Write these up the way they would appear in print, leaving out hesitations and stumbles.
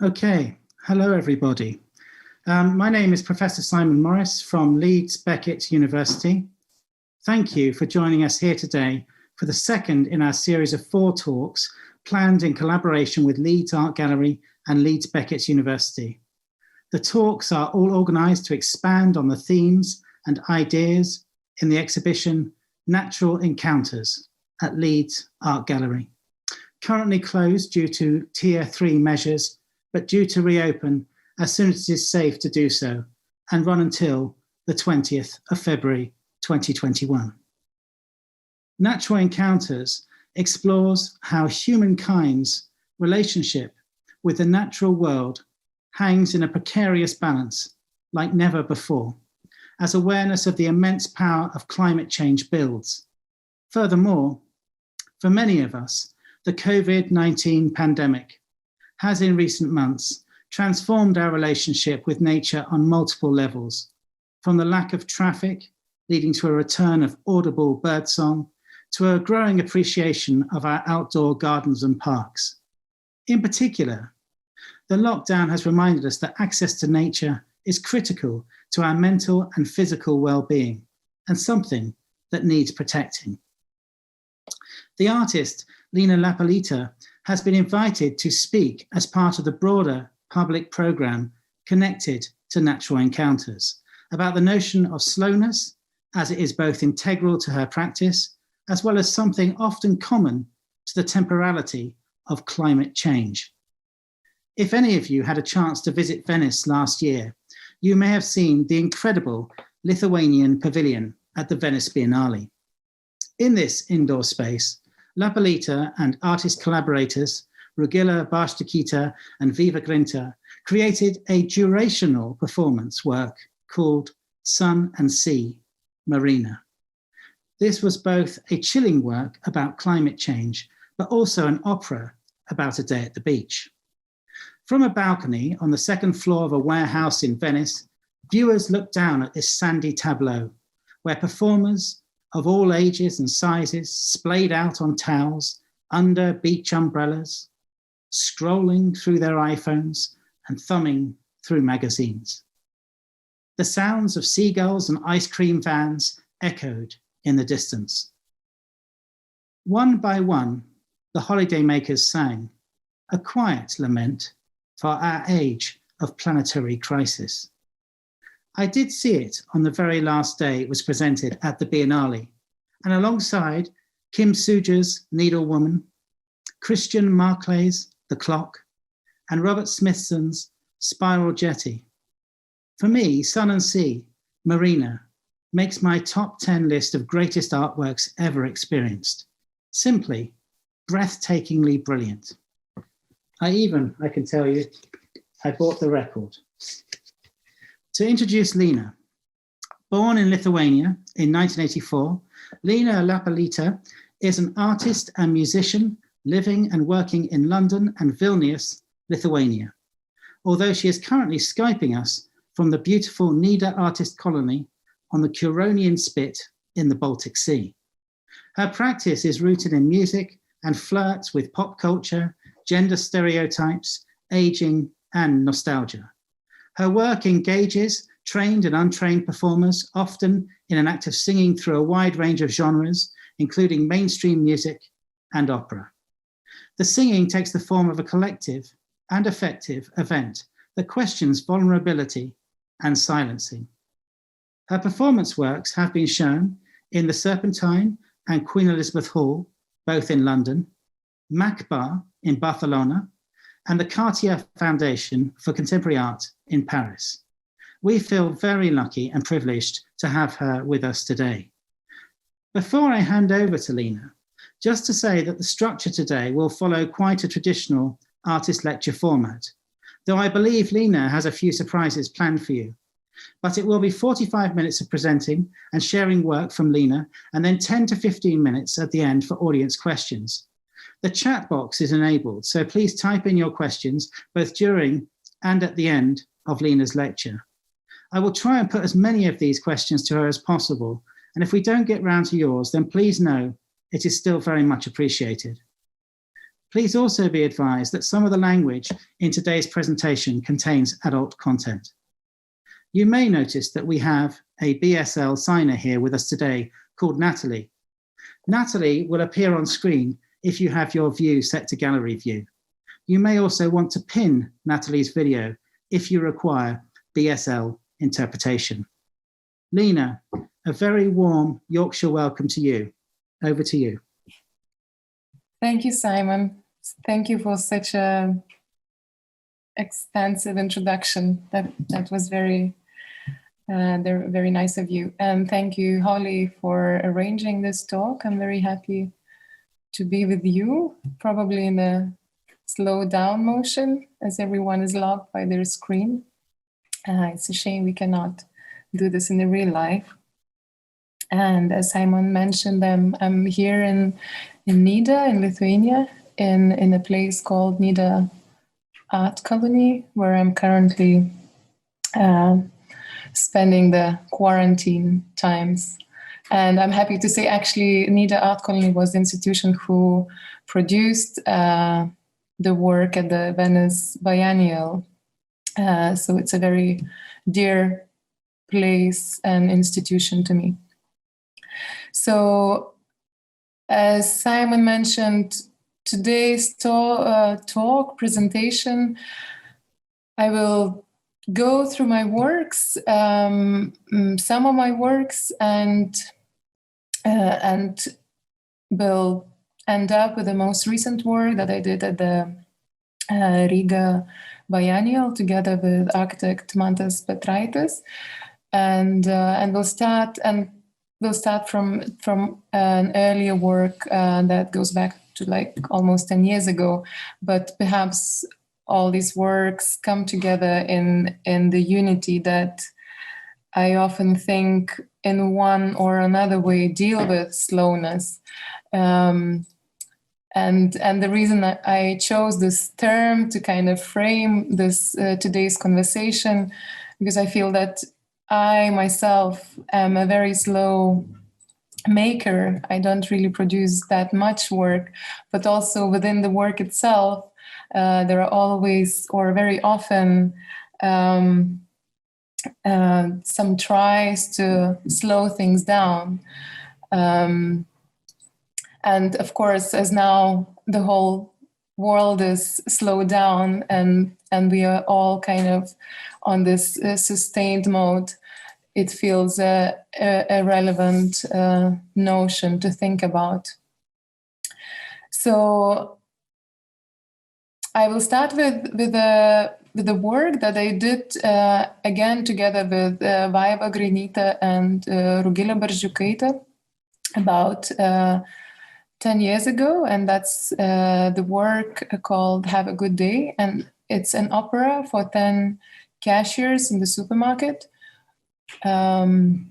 Okay, hello everybody. My name is Professor Simon Morris from Leeds Beckett University. Thank you for joining us here today for the second in our series of 4 talks planned in collaboration with Leeds Art Gallery and Leeds Beckett University. The talks are all organised to expand on the themes and ideas in the exhibition Natural Encounters at Leeds Art Gallery, currently closed due to Tier 3 measures, but due to reopen as soon as it is safe to do so and run until the 20th of February 2021. Natural Encounters explores how humankind's relationship with the natural world hangs in a precarious balance like never before, as awareness of the immense power of climate change builds. Furthermore, for many of us, the COVID-19 pandemic has in recent months transformed our relationship with nature on multiple levels, from the lack of traffic leading to a return of audible birdsong to a growing appreciation of our outdoor gardens and parks. In particular, the lockdown has reminded us that access to nature is critical to our mental and physical well-being and something that needs protecting. The artist Lina Lapelyte has been invited to speak as part of the broader public programme connected to Natural Encounters about the notion of slowness, as it is both integral to her practice as well as something often common to the temporality of climate change. If any of you had a chance to visit Venice last year, you may have seen the incredible Lithuanian pavilion at the Venice Biennale. In this indoor space, Lapelyte and artist collaborators Rugila Barstakita and Viva Grinta created a durational performance work called Sun and Sea, Marina. This was both a chilling work about climate change, but also an opera about a day at the beach. From a balcony on the second floor of a warehouse in Venice, viewers looked down at this sandy tableau, where performers of all ages and sizes splayed out on towels under beach umbrellas, scrolling through their iPhones and thumbing through magazines. The sounds of seagulls and ice cream vans echoed in the distance. One by one, the holidaymakers sang a quiet lament for our age of planetary crisis. I did see it on the very last day it was presented at the Biennale, and alongside Kim Suja's Needlewoman, Christian Marclay's The Clock, and Robert Smithson's Spiral Jetty. For me, Sun and Sea, Marina, makes my top 10 list of greatest artworks ever experienced. Simply breathtakingly brilliant. I can tell you, I bought the record. To introduce Lina. Born in Lithuania in 1984, Lina Lapelyte is an artist and musician living and working in London and Vilnius, Lithuania, although she is currently Skyping us from the beautiful Nida artist colony on the Curonian Spit in the Baltic Sea. Her practice is rooted in music and flirts with pop culture, gender stereotypes, aging, and nostalgia. Her work engages trained and untrained performers, often in an act of singing through a wide range of genres, including mainstream music and opera. The singing takes the form of a collective and effective event that questions vulnerability and silencing. Her performance works have been shown in the Serpentine and Queen Elizabeth Hall, both in London, Mac Bar in Barcelona, and the Cartier Foundation for Contemporary Art in Paris. We feel very lucky and privileged to have her with us today. Before I hand over to Lina, just to say that the structure today will follow quite a traditional artist lecture format, though I believe Lina has a few surprises planned for you. But it will be 45 minutes of presenting and sharing work from Lina, and then 10 to 15 minutes at the end for audience questions. The chat box is enabled, so please type in your questions both during and at the end of Lina's lecture. I will try and put as many of these questions to her as possible, and if we don't get round to yours, then please know it is still very much appreciated. Please also be advised that some of the language in today's presentation contains adult content. You may notice that we have a BSL signer here with us today called Natalie. Natalie will appear on screen if you have your view set to gallery view. You may also want to pin Natalie's video if you require BSL interpretation. Lina, a very warm Yorkshire welcome to you. Over to you. Thank you, Simon. Thank you for such a extensive introduction. That was very nice of you. And thank you, Holly, for arranging this talk. I'm very happy to be with you, probably in a slow down motion as everyone is locked by their screen. It's a shame we cannot do this in the real life. And as Simon mentioned, I'm here in Nida in Lithuania, in a place called Nida Art Colony, where I'm currently spending the quarantine times. And I'm happy to say, actually, Nida Art Colony was the institution who produced the work at the Venice Biennial. So it's a very dear place and institution to me. So, as Simon mentioned, today's talk presentation, I will go through my works, some of my works, and will end up with the most recent work that I did at the Riga Biennial together with architect Mantas Petraitis, and we'll start from an earlier work that goes back to like almost 10 years ago, but perhaps all these works come together in the unity that I often think in one or another way deal with slowness. And the reason that I chose this term to kind of frame this today's conversation, because I feel that I myself am a very slow maker. I don't really produce that much work, but also within the work itself, there are always, or very often, some tries to slow things down. And of course, as now the whole world is slowed down and we are all kind of on this sustained mode, it feels a relevant notion to think about. So I will start with the work that I did again together with Vaiva Grinytė and Rugilė Barzdžiukaitė about 10 years ago, and that's the work called Have a Good Day, and it's an opera for 10 cashiers in the supermarket. And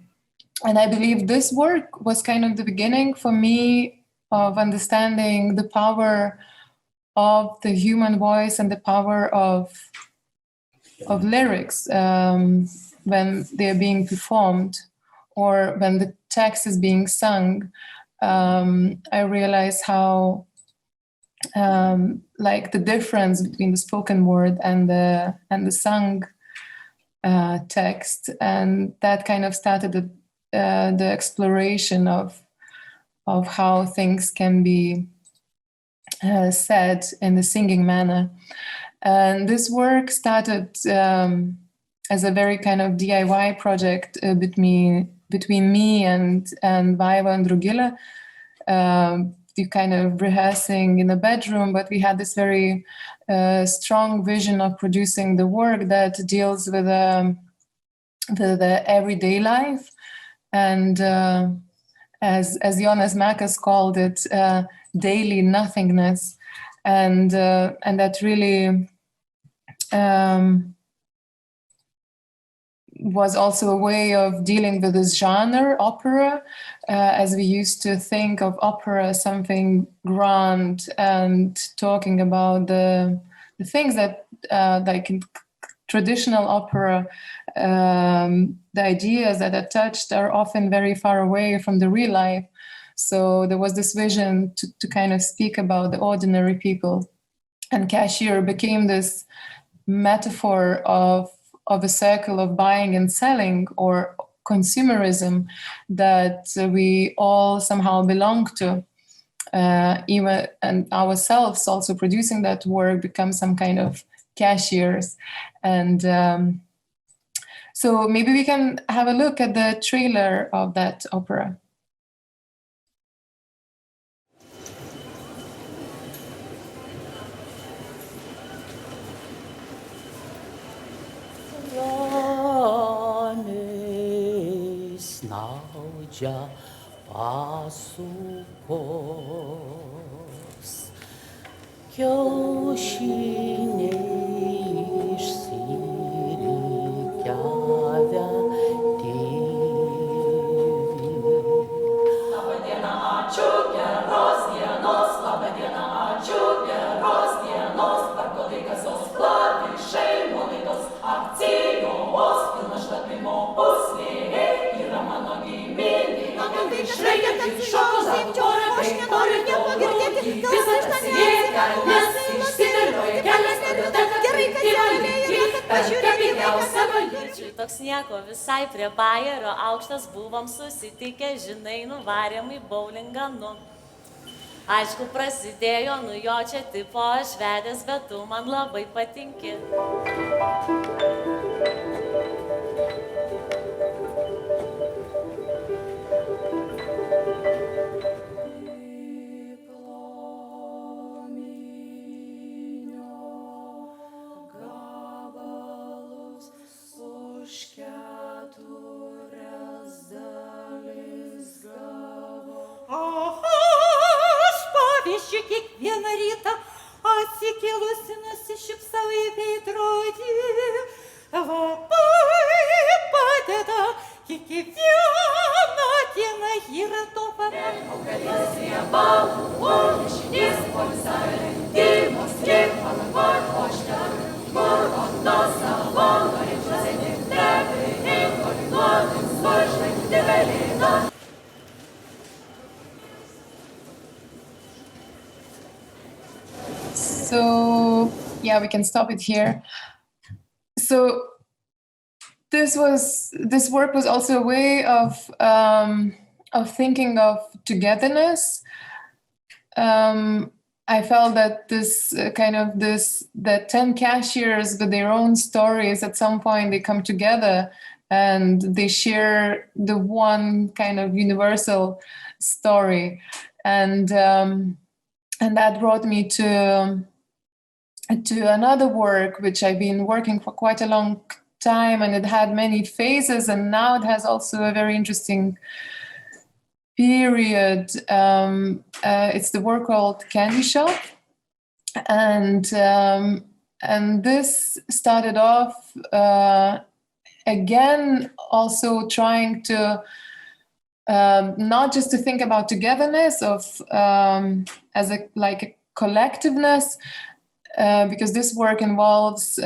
I believe this work was kind of the beginning for me of understanding the power of the human voice and the power of lyrics when they're being performed or when the text is being sung. I realize how like the difference between the spoken word and the sung text, and that kind of started the exploration of how things can be said in the singing manner. And this work started as a very kind of DIY project between me and Vaiva and Rugilė. We kind of rehearsing in the bedroom, but we had this very strong vision of producing the work that deals with the everyday life, and as Jonas Mekas called it, daily nothingness, and that really was also a way of dealing with this genre, opera, as we used to think of opera as something grand and talking about the things that, like in traditional opera, the ideas that are touched are often very far away from the real life. So there was this vision to kind of speak about the ordinary people. And cashier became this metaphor of a circle of buying and selling, or consumerism, that we all somehow belong to. Even and ourselves also producing that work become some kind of cashiers. And so maybe we can have a look at the trailer of that opera. Snaudžia pasukos, kiaušiniai išsirikiavę tėvį. Labą dieną, ačiū, geros dienos, labą dieną, ačiū, geros dienos, parduodai kasos klavišai, nuolaidos akcijos, pilna šlapimo puslė, yra mano giminė. Išraikia šokoladų, orai, orai, nepagirdėti, visas pasilieka, nes išsidėlioja kelias, todėl tenka kreipti valyti, pigiausia valyti. Toks nieko visai prie bajerio aukštas buvom susitikę, žinai, nuvarėm į bowlingą, nu. Aišku, prasidėjo, nu jo čia tipo aš vedęs, bet tu man labai patinki. Kiekvieną rytą atsikėlusi nusišypsau į veidrodį. Labai padeda, kiekvieną dieną yra to pamatyti. Augalės riebalų, o mišinys polisarė, dymos kiek palangoj, o šten, kur rondo savo, norėčiau sėdėti trepi, inkolinuotis, sužvaigždė galėna. So yeah, we can stop it here. So this work was also a way of thinking of togetherness. I felt that that 10 cashiers with their own stories, at some point they come together and they share the one kind of universal story, and that brought me to another work which I've been working for quite a long time, and it had many phases, and now it has also a very interesting period. It's the work called Candy Shop, and this started off again also trying to not just to think about togetherness of as a collectiveness, because this work involves 6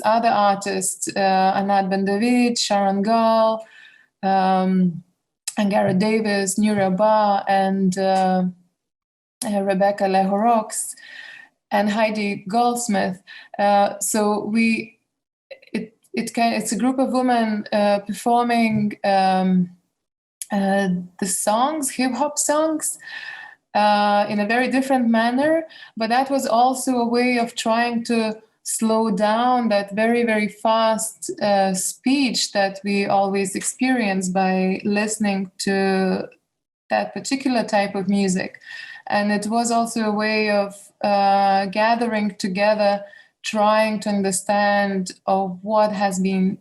other artists: Anat Ben-David, Sharon Gall, Angara Davis, Nuria Ba, and Rebecca Lehorox, and Heidi Goldsmith. So it's a group of women performing the songs, hip hop songs, in a very different manner, but that was also a way of trying to slow down that very, very fast speech that we always experience by listening to that particular type of music. And it was also a way of gathering together, trying to understand of what has been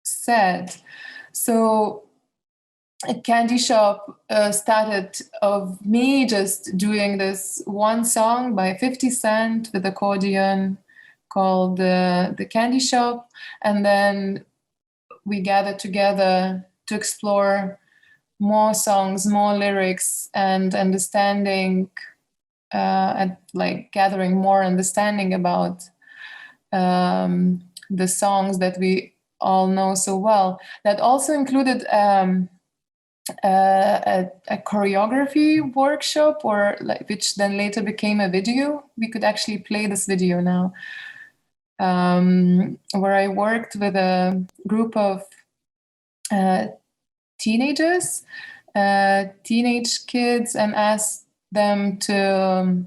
said. So Candy Shop started of me just doing this one song by 50 Cent with accordion called the Candy Shop, and then we gathered together to explore more songs, more lyrics, and understanding and gathering more understanding about the songs that we all know so well. That also included a choreography workshop, or like, which then later became a video. We could actually play this video now, where I worked with a group of teenagers, teenage kids, and asked them to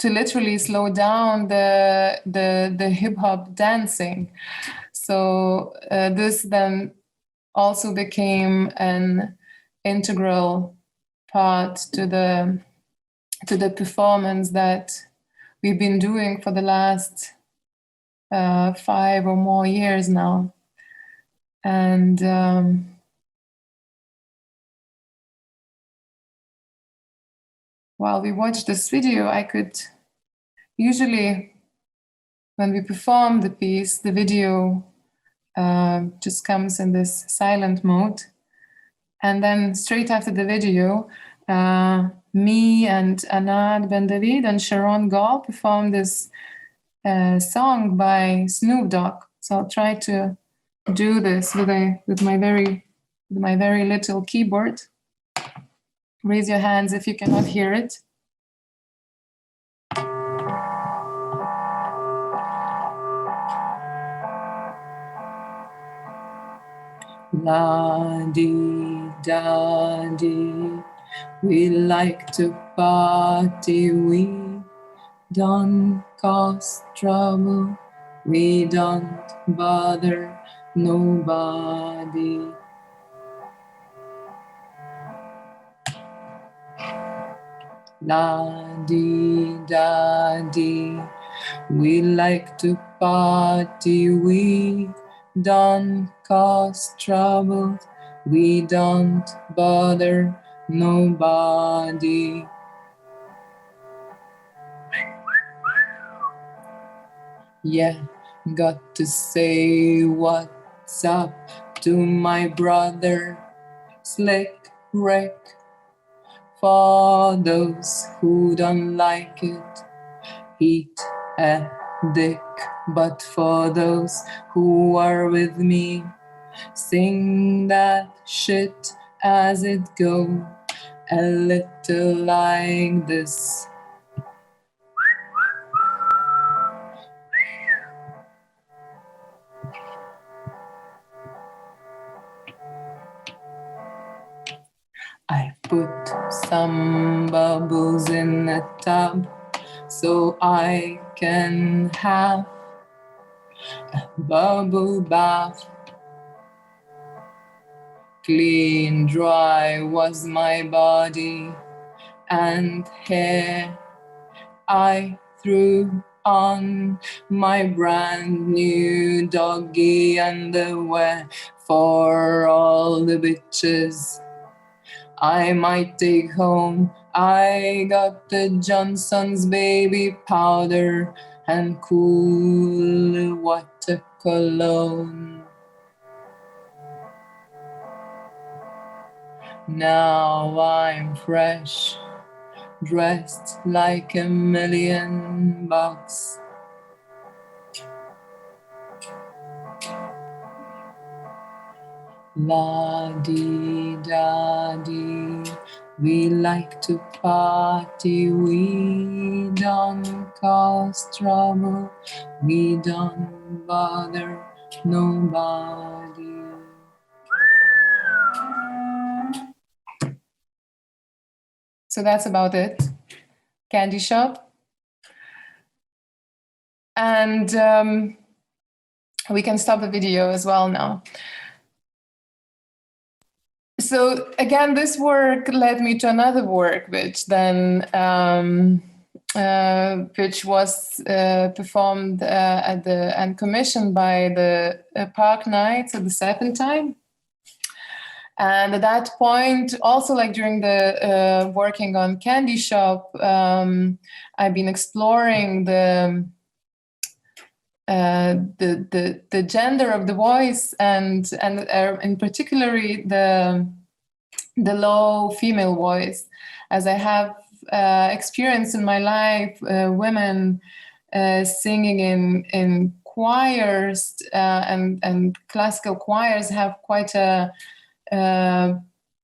literally slow down the hip hop dancing. So this then also became an integral part to the performance that we've been doing for the last 5 or more years now. And while we watched this video, I could usually, when we perform the piece, the video just comes in this silent mode. And then straight after the video, me and Anad Ben David and Sharon Gall performed this song by Snoop Dogg. So I'll try to do this with my very little keyboard. Raise your hands if you cannot hear it. La-dee-da-dee, we like to party, we don't cause trouble, we don't bother nobody. La-dee-da-dee, we like to party, we don't cause trouble, we don't bother nobody. Yeah, got to say what's up to my brother, Slick Rick. For those who don't like it, eat a dick. But for those who are with me, sing that shit as it go, a little like this. I put some bubbles in a tub so I can have a bubble bath. Clean, dry was my body and hair. I threw on my brand new doggy underwear for all the bitches I might take home. I got the Johnson's baby powder and cool water cologne. Now I'm fresh, dressed like $1,000,000. La-dee-da-dee, we like to party, we don't cause trouble, we don't bother nobody. So that's about it. Candy shop. And we can stop the video as well now. So again, this work led me to another work, which then, which was performed and commissioned by the Park Nights at the Serpentine. And at that point, also like during the working on Candy Shop, I've been exploring the gender of the voice and in particularly the low female voice, as I have experienced in my life women singing in choirs and classical choirs have quite a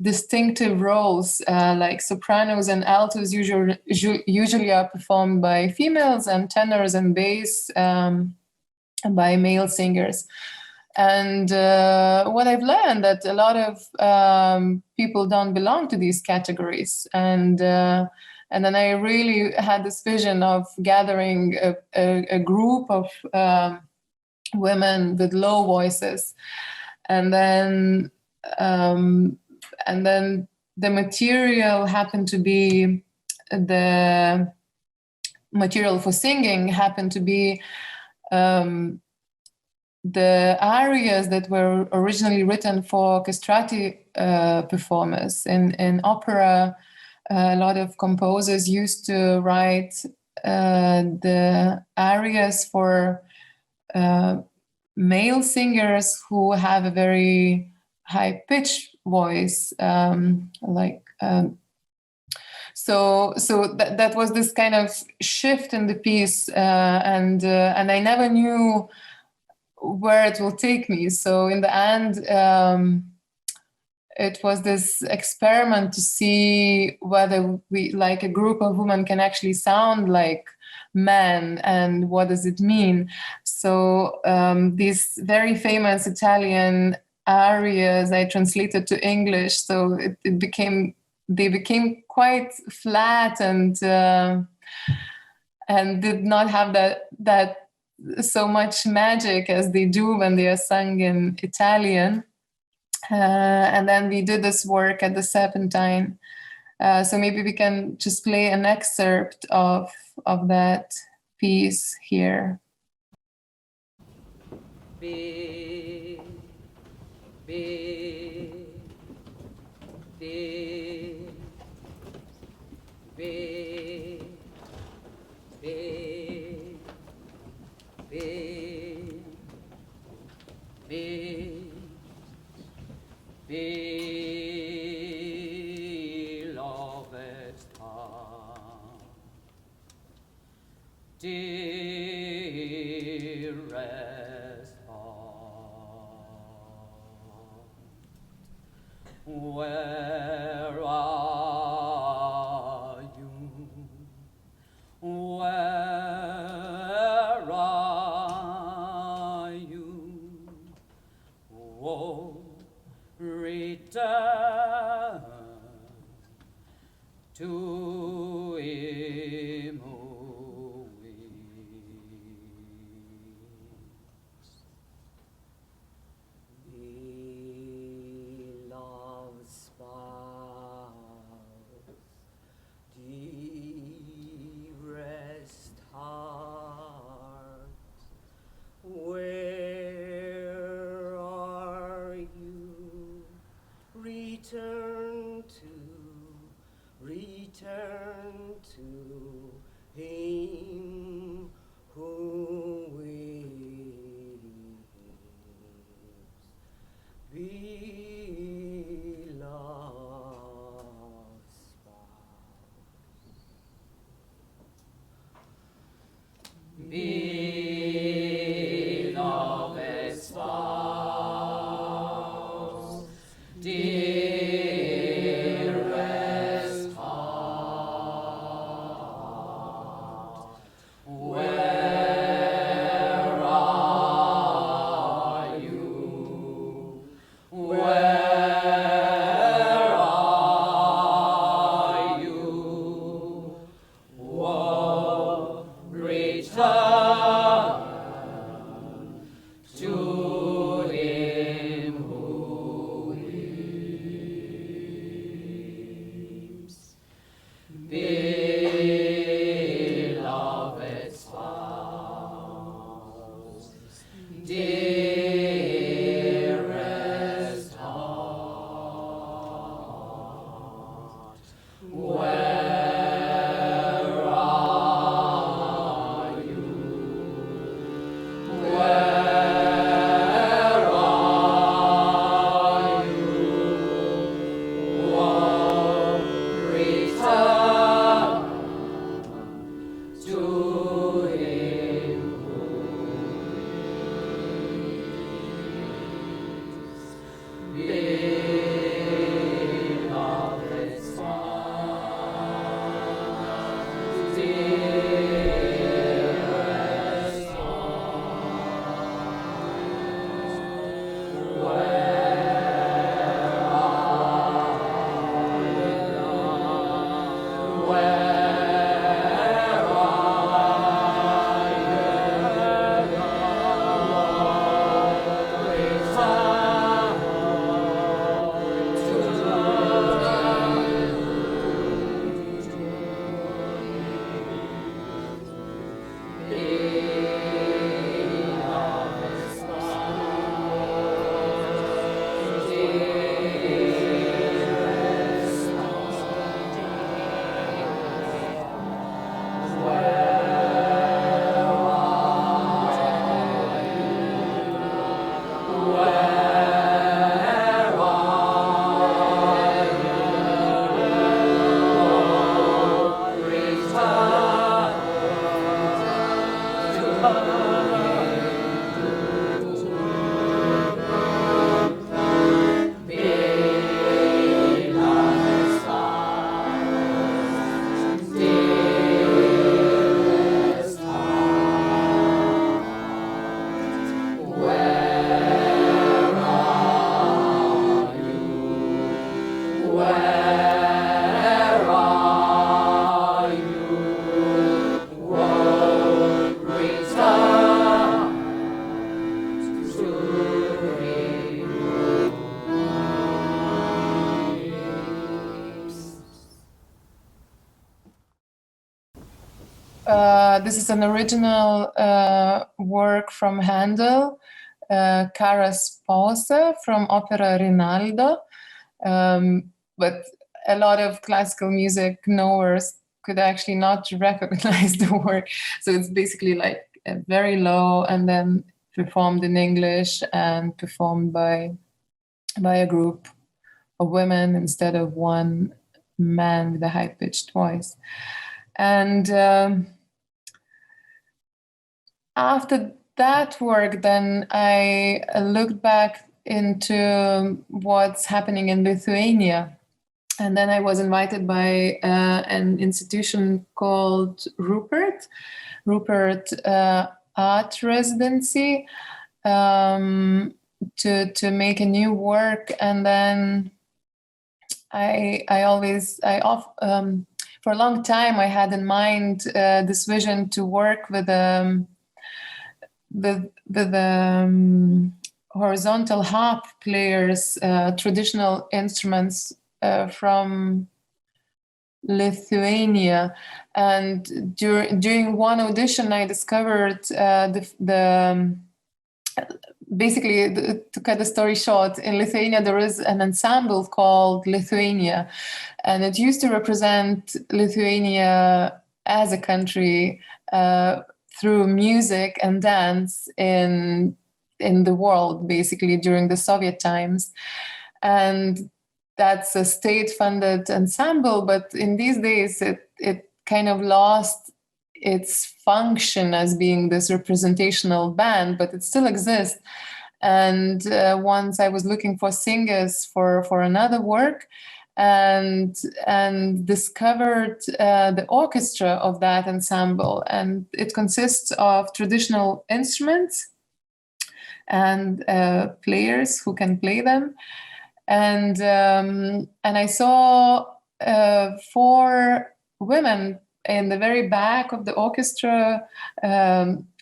distinctive roles, like sopranos and altos usually are performed by females, and tenors and bass by male singers. And what I've learned that a lot of people don't belong to these categories, and then I really had this vision of gathering a group of women with low voices, and then the material happened to be the material for singing happened to be the arias that were originally written for castrati performers. In opera, a lot of composers used to write the arias for male singers who have a very high-pitched voice, so that was this kind of shift in the piece, and I never knew where it will take me. So in the end, it was this experiment to see whether we, like a group of women, can actually sound like men, and what does it mean. So these very famous Italian arias I translated to English, so they became quite flat and did not have that so much magic as they do when they are sung in Italian. And then we did this work at the Serpentine. So maybe we can just play an excerpt of that piece here. Be, be, be, be, be, be, be, beloved heart, dearest heart, where are you? Where are you? Oh, return to him who weeps. Beloved spouse, dearest heart, where are you? Return to him who weeps. Beloved spouse. Beloved spouse, dearest heart, where are you? Where are you? Oh, return to him who weeps. Beloved spouse, dearest heart, where are you? Where are you? Oh, return this is an original work from Handel, Cara Sposa from opera Rinaldo. But a lot of classical music knowers could actually not recognize the work. So it's basically like very low and then performed in English and performed by a group of women instead of one man with a high-pitched voice. And after that work, then I looked back into what's happening in Lithuania. And then I was invited by an institution called Rupert Art Residency, to make a new work. And then for a long time I had in mind this vision to work with horizontal harp players, traditional instruments from Lithuania. And during one audition, I discovered basically, to cut the story short, in Lithuania there is an ensemble called Lithuania, and it used to represent Lithuania as a country through music and dance in the world, basically during the Soviet times. And that's a state-funded ensemble, but in these days it kind of lost its function as being this representational band, but it still exists. And once I was looking for singers for another work, and discovered the orchestra of that ensemble, and it consists of traditional instruments and players who can play them. And I saw 4 women in the very back of the orchestra,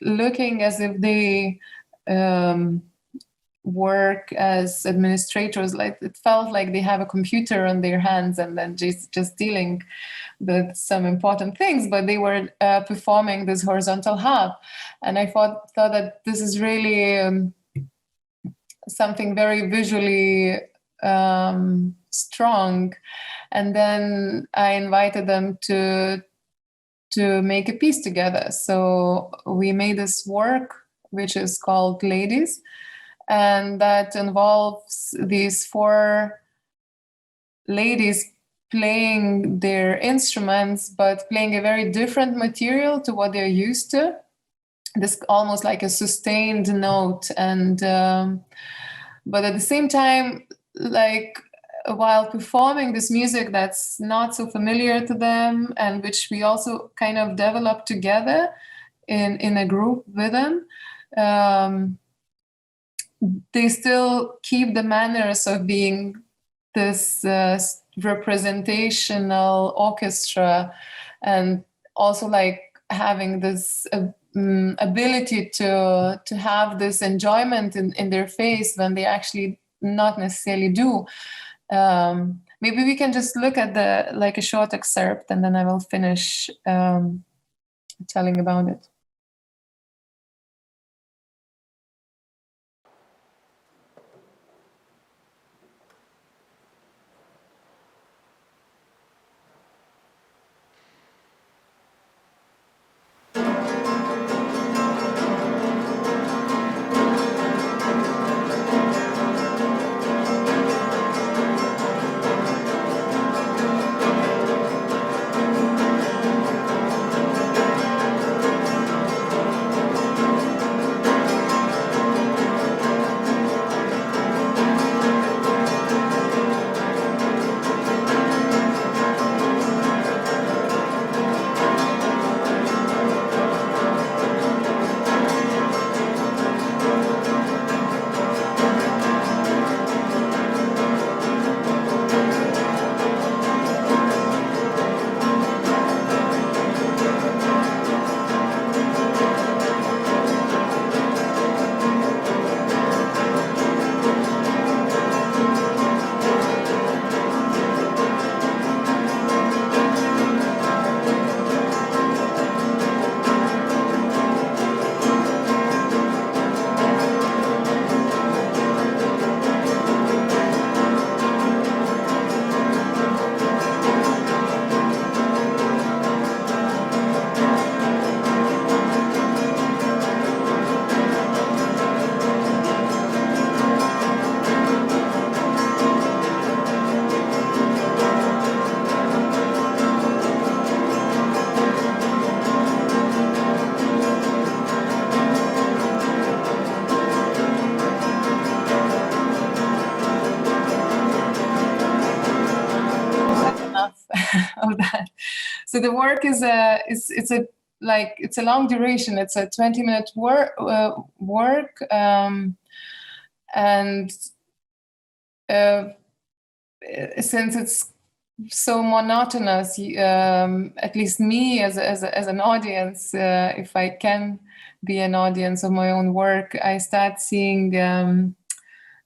looking as if they work as administrators. Like it felt like they have a computer on their hands and then just dealing with some important things, but they were performing this horizontal harp. And I thought that this is really something very visually strong. And then I invited them to make a piece together. So we made this work, which is called Ladies, and that involves these 4 ladies playing their instruments, but playing a very different material to what they're used to. This almost like a sustained note, and but at the same time, like while performing this music that's not so familiar to them, and which we also kind of developed together in a group with them, they still keep the manners of being this representational orchestra, and also like having this ability to have this enjoyment in their face when they actually not necessarily do. Maybe we can just look at a short excerpt, and then I will finish telling about it. So the work is it's a long duration. It's a 20-minute work, and since it's so monotonous, at least me as an audience, if I can be an audience of my own work, I start seeing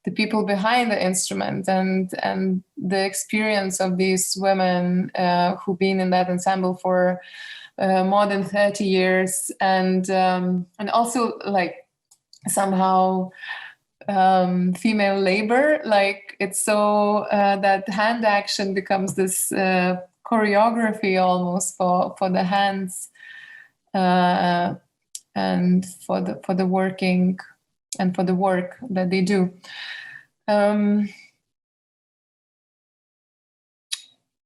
the people behind the instrument and the experience of these women who've been in that ensemble for more than 30 years, and also like somehow female labor. Like it's so that hand action becomes this choreography almost for the hands and for the working and for the work that they do.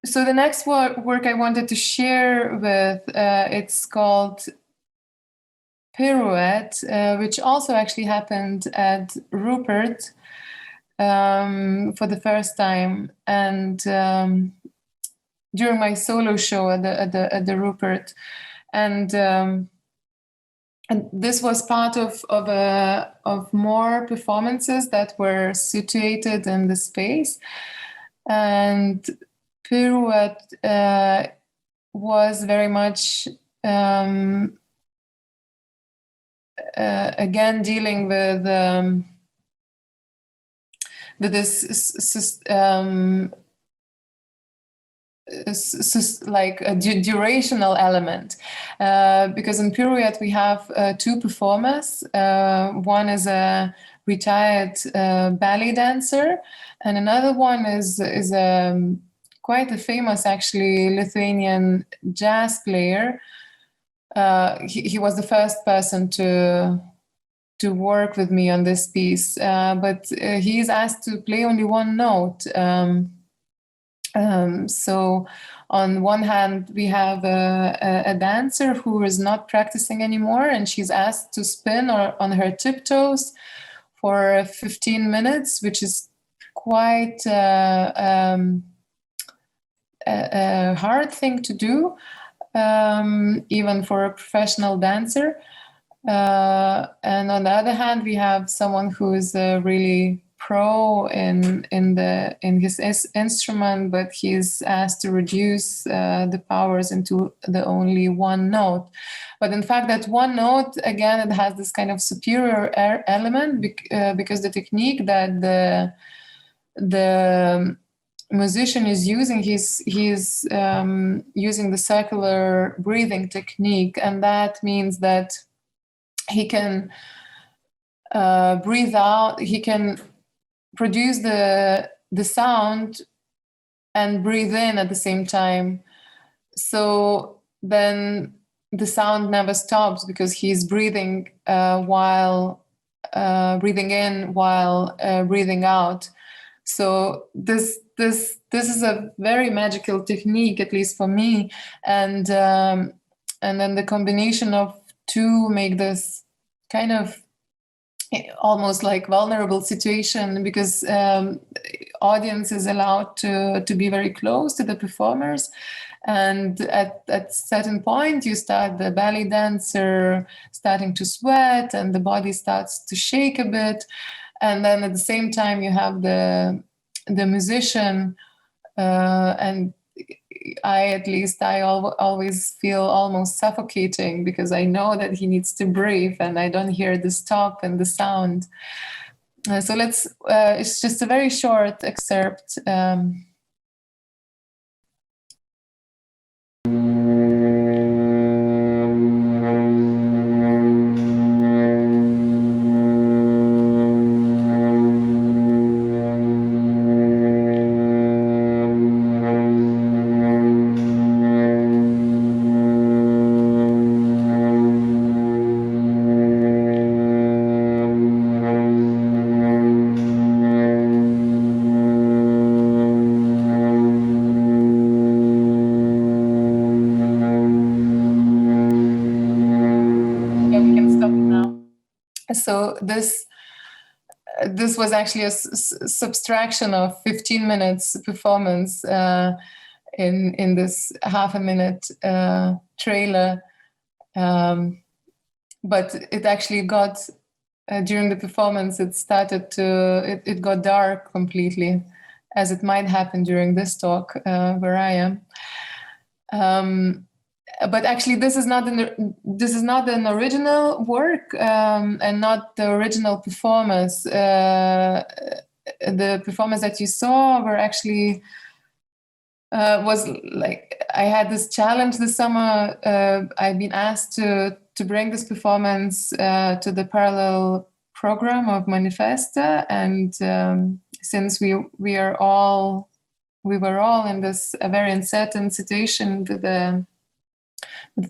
So the next work I wanted to share with, it's called Pirouette, which also actually happened at Rupert for the first time, and during my solo show at the Rupert, and this was part of more performances that were situated in the space. And Pirouette was very much again dealing with this like a durational element, because in Pirouette we have two performers. One is a retired ballet dancer, and another one is quite a famous, actually, Lithuanian jazz player. He was the first person to work with me on this piece, but he is asked to play only one note. So on one hand, we have a dancer who is not practicing anymore, and she's asked to spin on her tiptoes for 15 minutes, which is quite a hard thing to do, even for a professional dancer. And on the other hand, we have someone who is really pro in his instrument, but he's asked to reduce the powers into the only one note. But in fact, that one note, again, it has this kind of superior element because the technique that the musician is using, he's using the circular breathing technique, and that means that he can breathe out, he can produce the sound and breathe in at the same time. So then the sound never stops because he's breathing while breathing in while breathing out. So this is a very magical technique, at least for me, and then the combination of two make this kind of almost like vulnerable situation, because audience is allowed to be very close to the performers, and at certain point you start the ballet dancer starting to sweat and the body starts to shake a bit, and then at the same time you have the musician, and I always feel almost suffocating because I know that he needs to breathe and I don't hear the stop and the sound. So it's just a very short excerpt. So this was actually a subtraction of 15 minutes performance. in this half-a-minute trailer. But it actually got, during the performance, it got dark completely, as it might happen during this talk where I am. But actually, this is not an original work and not the original performance. The performance that you saw were actually was like, I had this challenge this summer. I've been asked to bring this performance to the parallel program of Manifesta, and since we were all in this very uncertain situation with the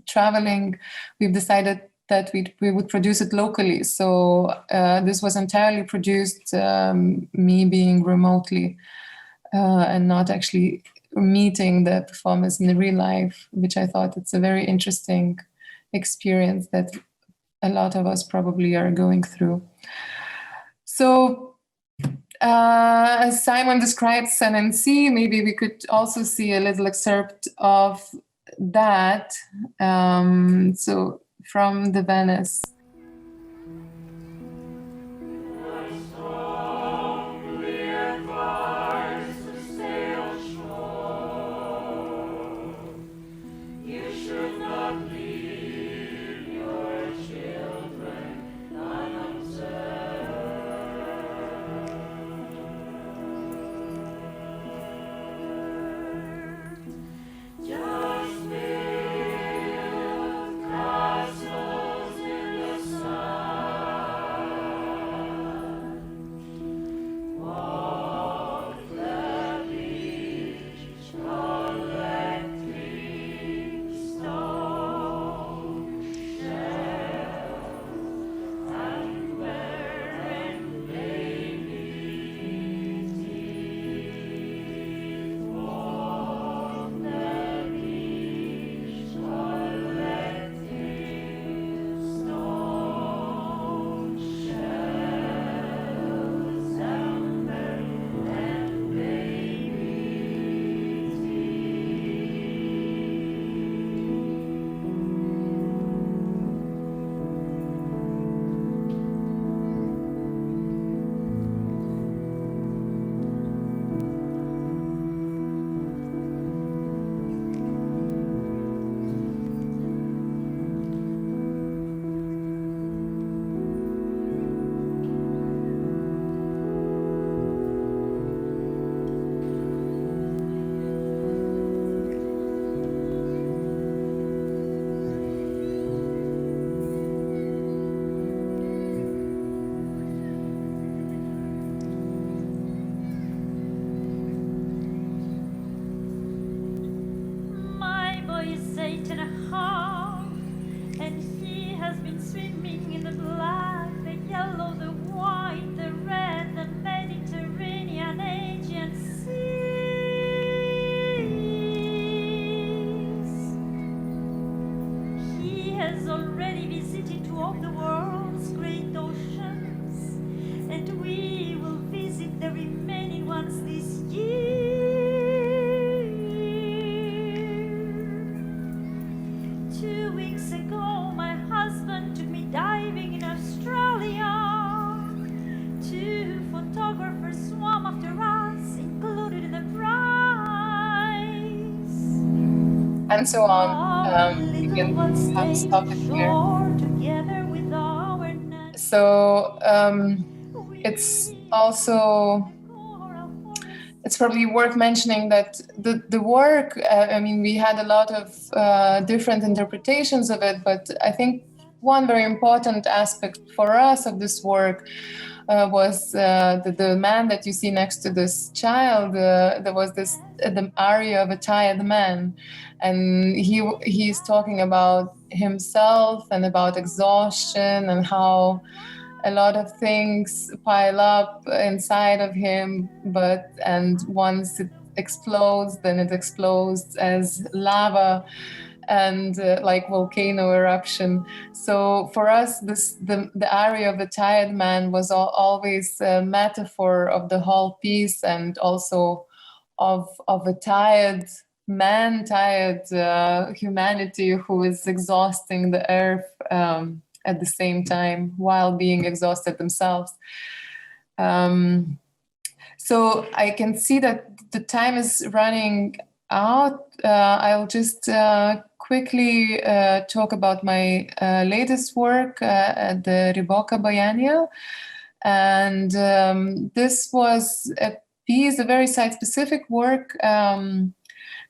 traveling, we've decided that we would produce it locally. So this was entirely produced, me being remotely and not actually meeting the performers in the real life, which I thought it's a very interesting experience that a lot of us probably are going through. So as Simon described Sun and Sea, maybe we could also see a little excerpt of that. So from the Venice. And so on. We can have to stop it here. So it's probably worth mentioning that the work, I mean, we had a lot of different interpretations of it, but I think one very important aspect for us of this work was the man that you see next to this child. There was the aria of a tired man, and he's talking about himself and about exhaustion and how a lot of things pile up inside of him, and once it explodes, then it explodes as lava and like volcano eruption. So for us, the aria of the tired man was always a metaphor of the whole piece, and also of a tired man-tired humanity who is exhausting the earth at the same time while being exhausted themselves. So I can see that the time is running out. I'll just quickly talk about my latest work at the Riboka Biennial. And this was a piece, a very site-specific work,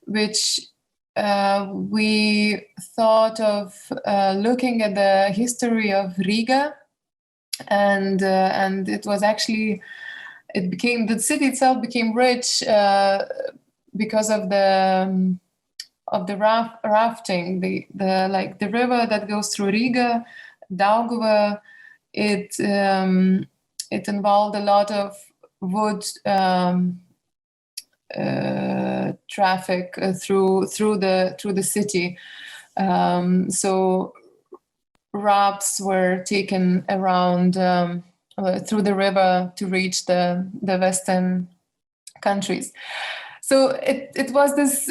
which we thought of looking at the history of Riga, and it was actually, the city itself became rich because of the rafting, the river that goes through Riga, Daugava. It involved a lot of wood traffic through the city. So rafts were taken around through the river to reach the western countries. So it was this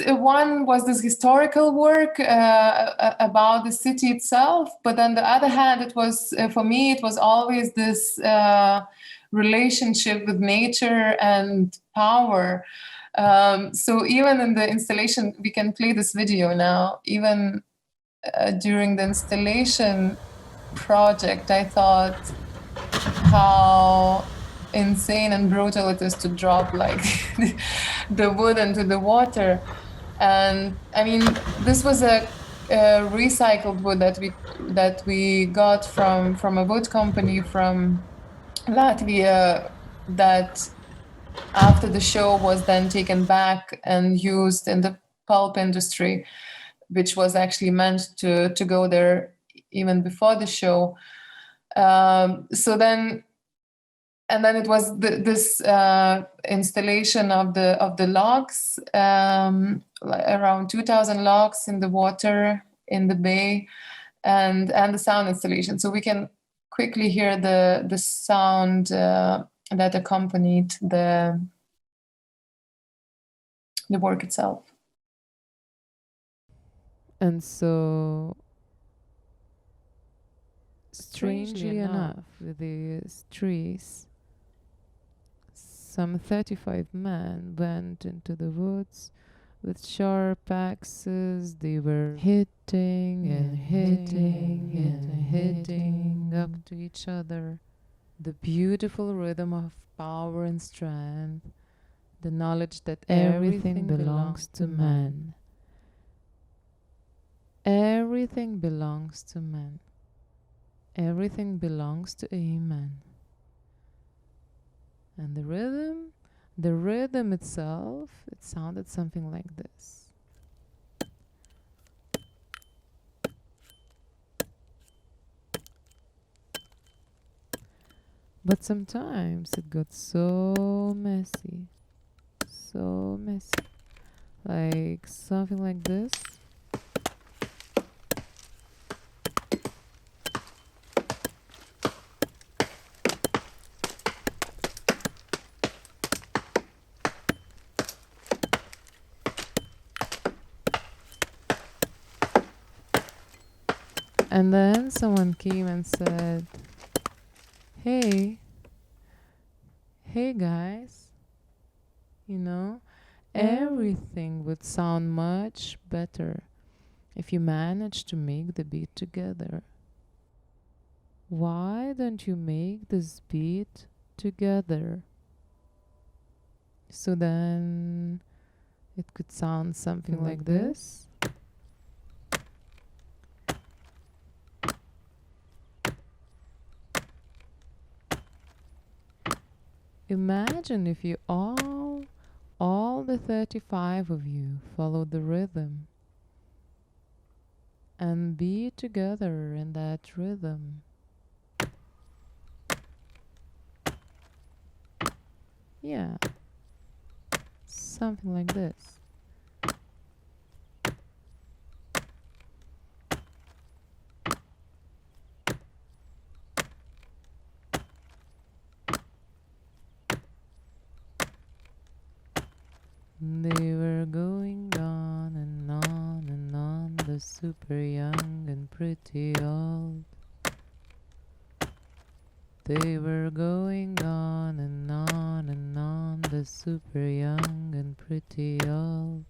historical work about the city itself, but on the other hand, it was for me it was always this relationship with nature and power. So even in the installation, we can play this video now. Even during the installation project, I thought how insane and brutal it is to drop like the wood into the water. And I mean, this was a recycled wood that we got from a wood company from Latvia, that after the show was then taken back and used in the pulp industry, which was actually meant to go there even before the show. So then it was this installation of the logs, around 2,000 logs in the water in the bay, and the sound installation. So we can quickly hear the sound that accompanied the work itself. And so, strangely enough, with these trees, some 35 men went into the woods with sharp axes. They were hitting and hitting and hitting up to each other. The beautiful rhythm of power and strength, the knowledge that everything belongs to man. Everything belongs to man. Everything belongs to a man. And the rhythm itself, it sounded something like this. But sometimes it got so messy, like something like this. And then someone came and said, hey guys, everything would sound much better if you managed to make the beat together. Why don't you make this beat together? So then it could sound something like this. Imagine if you all the 35 of you followed the rhythm and be together in that rhythm. Yeah, something like this. They were going on super young and pretty old. They were going on and on and on, the super young and pretty old.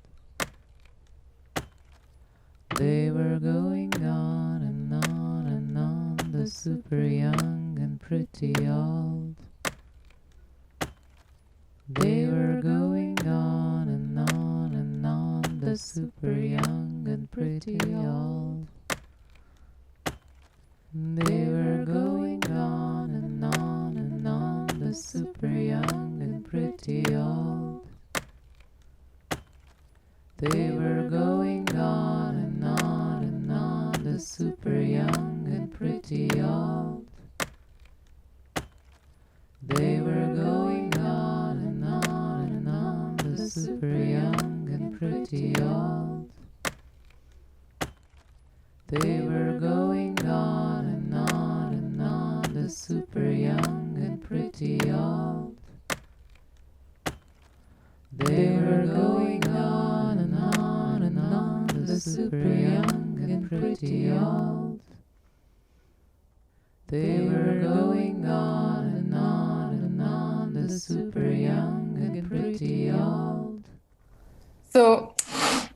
They were going on and on and on, the super young and pretty old. They were going on and on and on, the super young and pretty old. They were going on and on and on, the super young and pretty old. They were going on and on and on, the super young and pretty old. They were going on and on and on, the super young and pretty old. They were going on and on and on, the super young and pretty old. They were going on and on and on, the super young and pretty old. They were going on and on and on, the super young and pretty old. So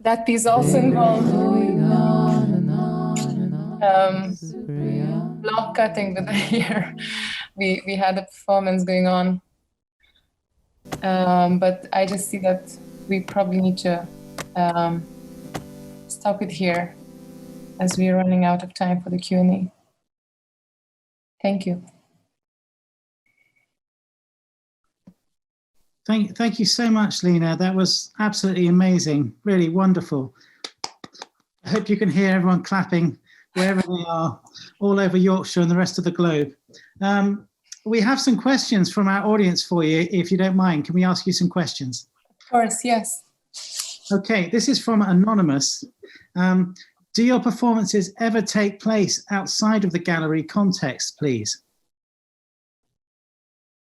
that piece also involved Going on and on and on, super young. block cutting with the hair. We had a performance going on, but I just see that we probably need to stop it here as we're running out of time for the Q&A. Thank you. Thank you so much, Lina. That was absolutely amazing, really wonderful. I hope you can hear everyone clapping wherever they are, all over Yorkshire and the rest of the globe. We have some questions from our audience for you, if you don't mind. Can we ask you some questions? Of course, yes. Okay, this is from Anonymous. Do your performances ever take place outside of the gallery context, please?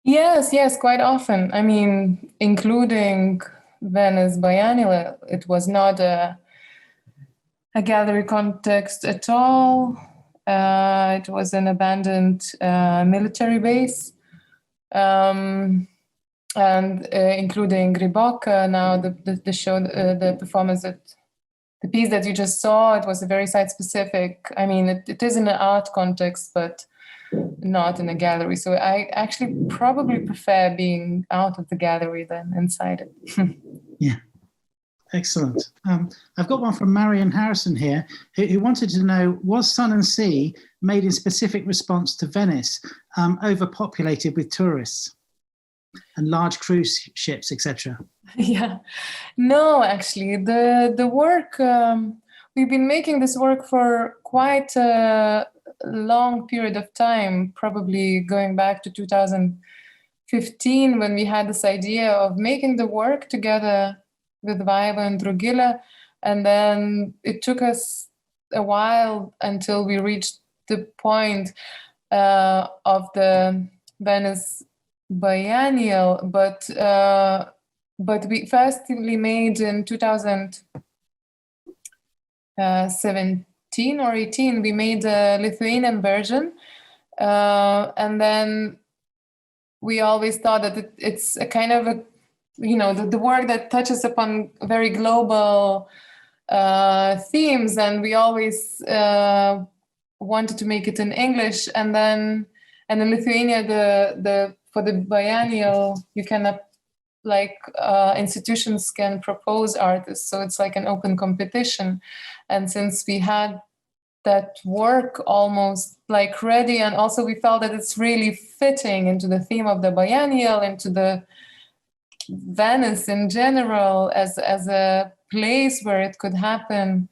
Yes, quite often. I mean, including Venice Biennial, it was not a gallery context at all. It was an abandoned military base, and including Ribocca. Now the show, the performance, the piece that you just saw, it was a very site-specific. I mean, it is in an art context, but not in a gallery. So I actually probably prefer being out of the gallery than inside it. Yeah, excellent. I've got one from Marion Harrison here, who wanted to know, was Sun and Sea made in specific response to Venice, overpopulated with tourists and large cruise ships, etc.? Yeah, no, actually, the work, we've been making this work for quite a long period of time, probably going back to 2015, when we had this idea of making the work together with Vaiva and Drugila. And then it took us a while until we reached the point of the Venice Biennial, but we firstly made in 2017 or 18, we made a Lithuanian version, and then we always thought that it's a kind of a, the work that touches upon very global themes, and we always wanted to make it in English, and in Lithuania, for the biennial, you can institutions can propose artists, so it's like an open competition. And since we had that work almost like ready, and also we felt that it's really fitting into the theme of the biennial, into the Venice in general as a place where it could happen.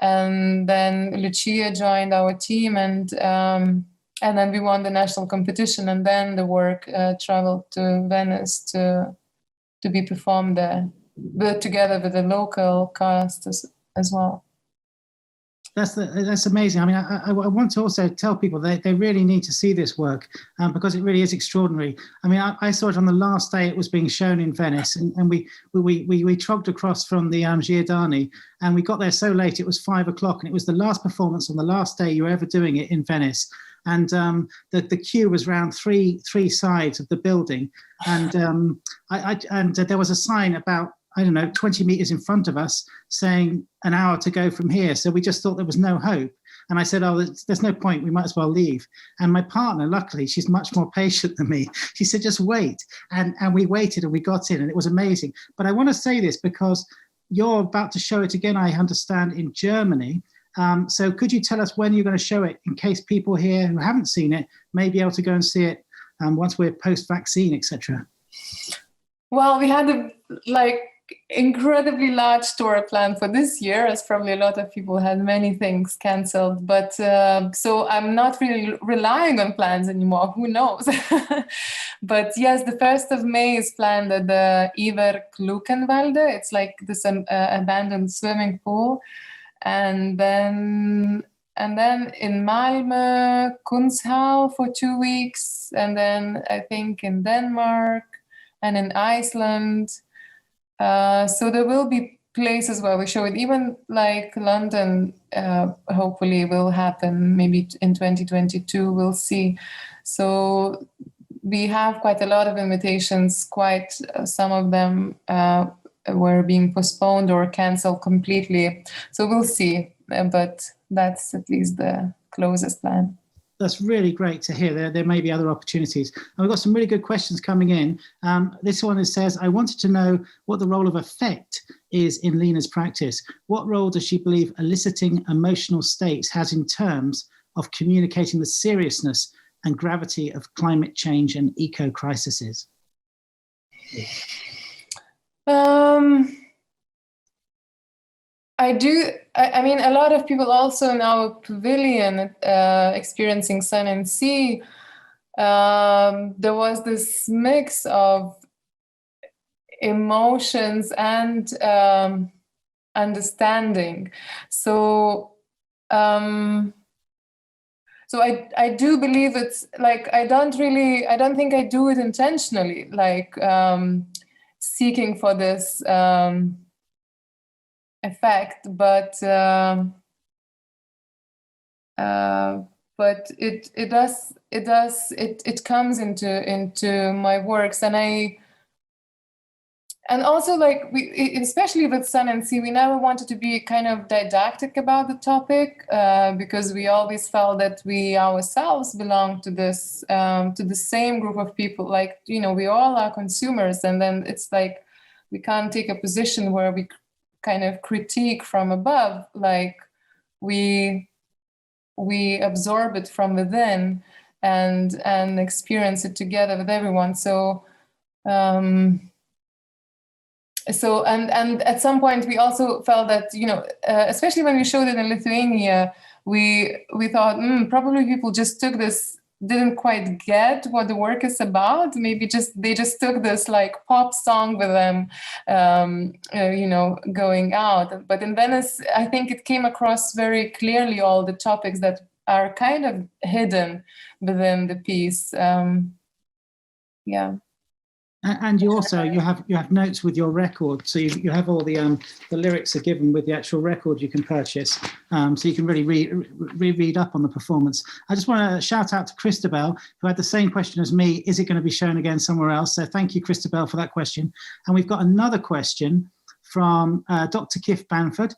And then Lucia joined our team, and then we won the national competition, and then the work traveled to Venice to be performed there, but together with the local cast as well. That's amazing. I mean, I want to also tell people they really need to see this work because it really is extraordinary. I mean, I saw it on the last day it was being shown in Venice, and we trogged across from the Giordani, and we got there so late it was 5 o'clock, and it was the last performance on the last day you were ever doing it in Venice. And the queue was round three sides of the building, and there was a sign about, I don't know, 20 meters in front of us saying an hour to go from here. So we just thought there was no hope. And I said, oh, there's no point. We might as well leave. And my partner, luckily, she's much more patient than me. She said, just wait. And we waited and we got in and it was amazing. But I want to say this because you're about to show it again, I understand, in Germany. So could you tell us when you're going to show it in case people here who haven't seen it may be able to go and see it once we're post-vaccine, etc.? Well, we had a incredibly large tour planned for this year, as probably a lot of people had many things cancelled. But so I'm not really relying on plans anymore. Who knows? But yes, the 1st of May is planned at the Iver Klukenwalde. It's like this abandoned swimming pool. And then in Malmö, Kunsthal for 2 weeks. And then I think in Denmark and in Iceland. So there will be places where we show it, even like London, hopefully will happen maybe in 2022, we'll see. So we have quite a lot of invitations, some of them were being postponed or canceled completely. So we'll see, but that's at least the closest plan. That's really great to hear. There may be other opportunities. And we've got some really good questions coming in. This one says, I wanted to know what the role of affect is in Lina's practice. What role does she believe eliciting emotional states has in terms of communicating the seriousness and gravity of climate change and eco-crises? I mean, a lot of people also in our pavilion experiencing sun and sea, there was this mix of emotions and understanding. So I do believe it's like, I don't think I do it intentionally, like seeking for this effect, but it comes into my works, and also like especially with Sun and Sea, we never wanted to be kind of didactic about the topic because we always felt that we ourselves belong to this to the same group of people. Like, you know, we all are consumers, and then it's like we can't take a position where we kind of critique from above, like we absorb it from within and experience it together with everyone. So and at some point we also felt that, you know, especially when we showed it in Lithuania, we thought probably people just didn't quite get what the work is about. Maybe they just took this like pop song with them, you know, going out. But in Venice, I think it came across very clearly all the topics that are kind of hidden within the piece. Yeah. And you also you have notes with your record, so you have all the lyrics are given with the actual record you can purchase, so you can really read up on the performance. I just want to shout out to Christabel, who had the same question as me. Is it going to be shown again somewhere else? So thank you, Christabel, for that question. And we've got another question from Dr. Kif Banford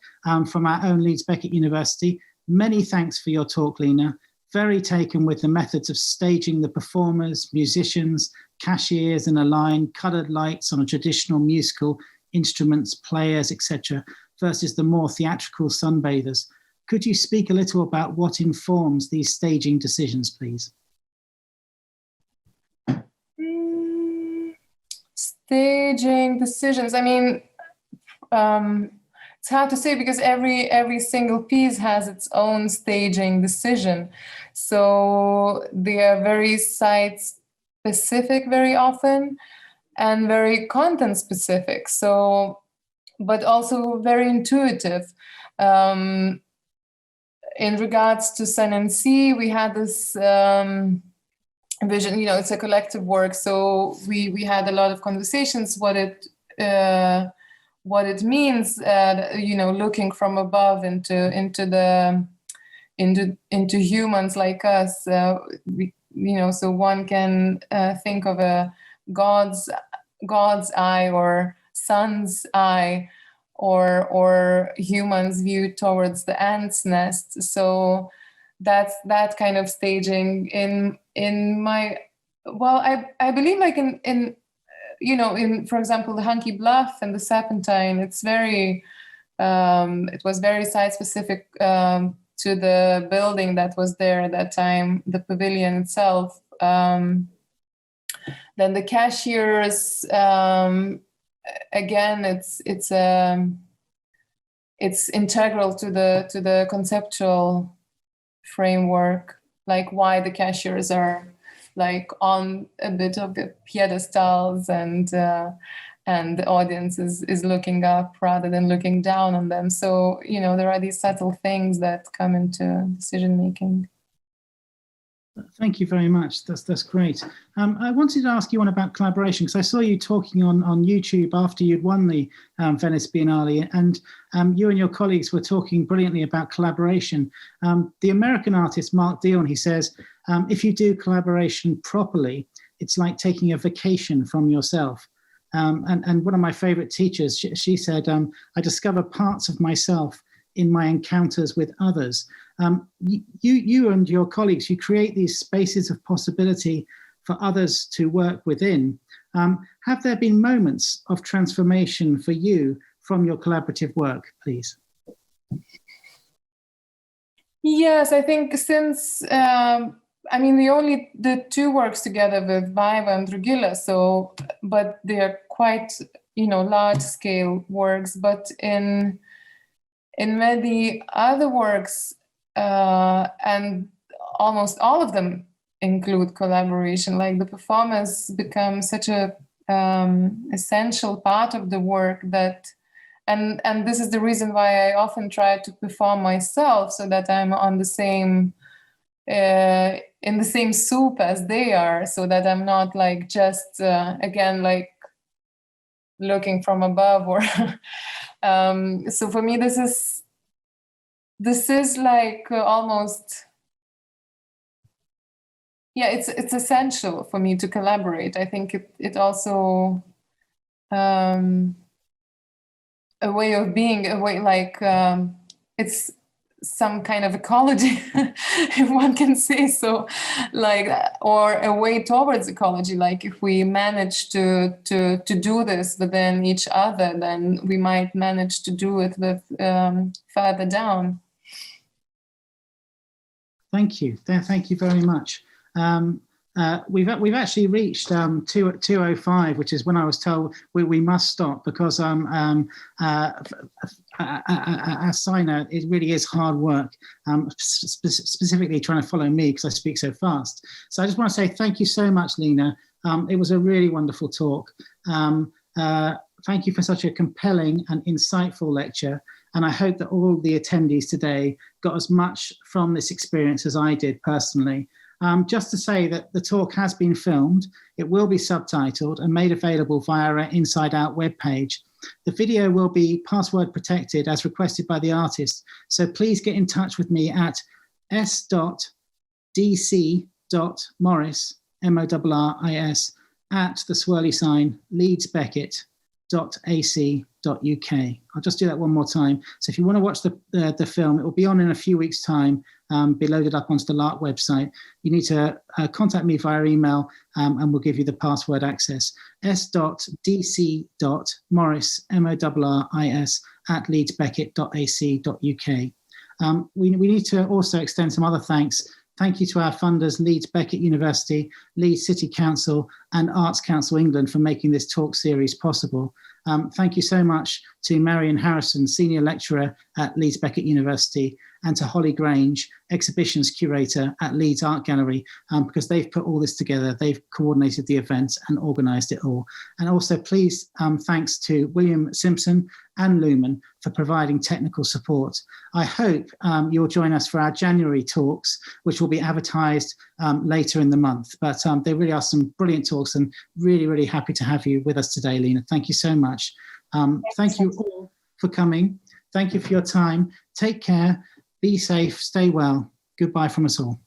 from our own Leeds Beckett University. Many thanks for your talk, Lina. Very taken with the methods of staging the performers, musicians, cashiers in a line, coloured lights on a traditional musical, instruments, players, etc., versus the more theatrical sunbathers. Could you speak a little about what informs these staging decisions, please? Staging decisions. I mean, it's hard to say because every single piece has its own staging decision. So they are very site-specific very often and very content-specific. So, but also very intuitive. in regards to Sun and Sea, we had this vision, it's a collective work. So we had a lot of conversations, what it means, looking from above into humans like us. So one can think of a God's eye or sun's eye, or humans view towards the ant's nest. So that's that kind of staging in my, I believe like in for example the Hunky Bluff and the Serpentine, it's very it was very site specific to the building that was there at that time, the pavilion itself. Then the Cashiers, again, it's integral to the conceptual framework, like why the Cashiers are like on a bit of the pedestals, and the audience is looking up rather than looking down on them. So there are these subtle things that come into decision making. Thank you very much. That's great. I wanted to ask you one about collaboration, because I saw you talking on YouTube after you'd won the Venice Biennale, and you and your colleagues were talking brilliantly about collaboration. The American artist Mark Dion, he says, if you do collaboration properly, it's like taking a vacation from yourself. And one of my favorite teachers, she said, I discover parts of myself in my encounters with others. You and your colleagues, you create these spaces of possibility for others to work within. Have there been moments of transformation for you from your collaborative work, please? Yes, I think since, we only did 2 works together with Vaiva and Drugila, but they're quite, large scale works. But in many other works, and almost all of them include collaboration, like the performance becomes such a essential part of the work that, and this is the reason why I often try to perform myself, so that I'm on the same in the same soup as they are, so that I'm not like just again like looking from above, or so for me this is like almost, it's essential for me to collaborate. I think it also a way of being, it's some kind of ecology, if one can say so, like, or a way towards ecology. Like if we manage to do this within each other, then we might manage to do it with further down. Thank you. Thank you very much. We've actually reached 2:05, which is when I was told we must stop, because as signer, it really is hard work, specifically trying to follow me because I speak so fast. So I just want to say thank you so much, Lina. It was a really wonderful talk. Thank you for such a compelling and insightful lecture. And I hope that all the attendees today got as much from this experience as I did personally. Just to say that the talk has been filmed. It will be subtitled and made available via our Inside Out webpage. The video will be password protected as requested by the artist. So please get in touch with me at s.dc.morris, M-O-R-R-I-S, at the swirly sign, Leeds Beckett, .ac.uk. I'll just do that one more time. So if you want to watch the film, it will be on in a few weeks' time, be loaded up onto the LARC website. You need to contact me via email, and we'll give you the password access. s.dc.morris, M-O-R-R-I-S, at leedsbeckett.ac.uk. We need to also extend some other thanks. Thank you to our funders, Leeds Beckett University, Leeds City Council, and Arts Council England for making this talk series possible. Thank you so much to Marion Harrison, Senior Lecturer at Leeds Beckett University, and to Holly Grange, Exhibitions Curator at Leeds Art Gallery, because they've put all this together. They've coordinated the event and organised it all. And also please, thanks to William Simpson and Lumen for providing technical support. I hope you'll join us for our January talks, which will be advertised later in the month. But there really are some brilliant talks, and really, really happy to have you with us today, Lina. Thank you so much. Thank you all for coming. Thank you for your time. Take care. Be safe, stay well. Goodbye from us all.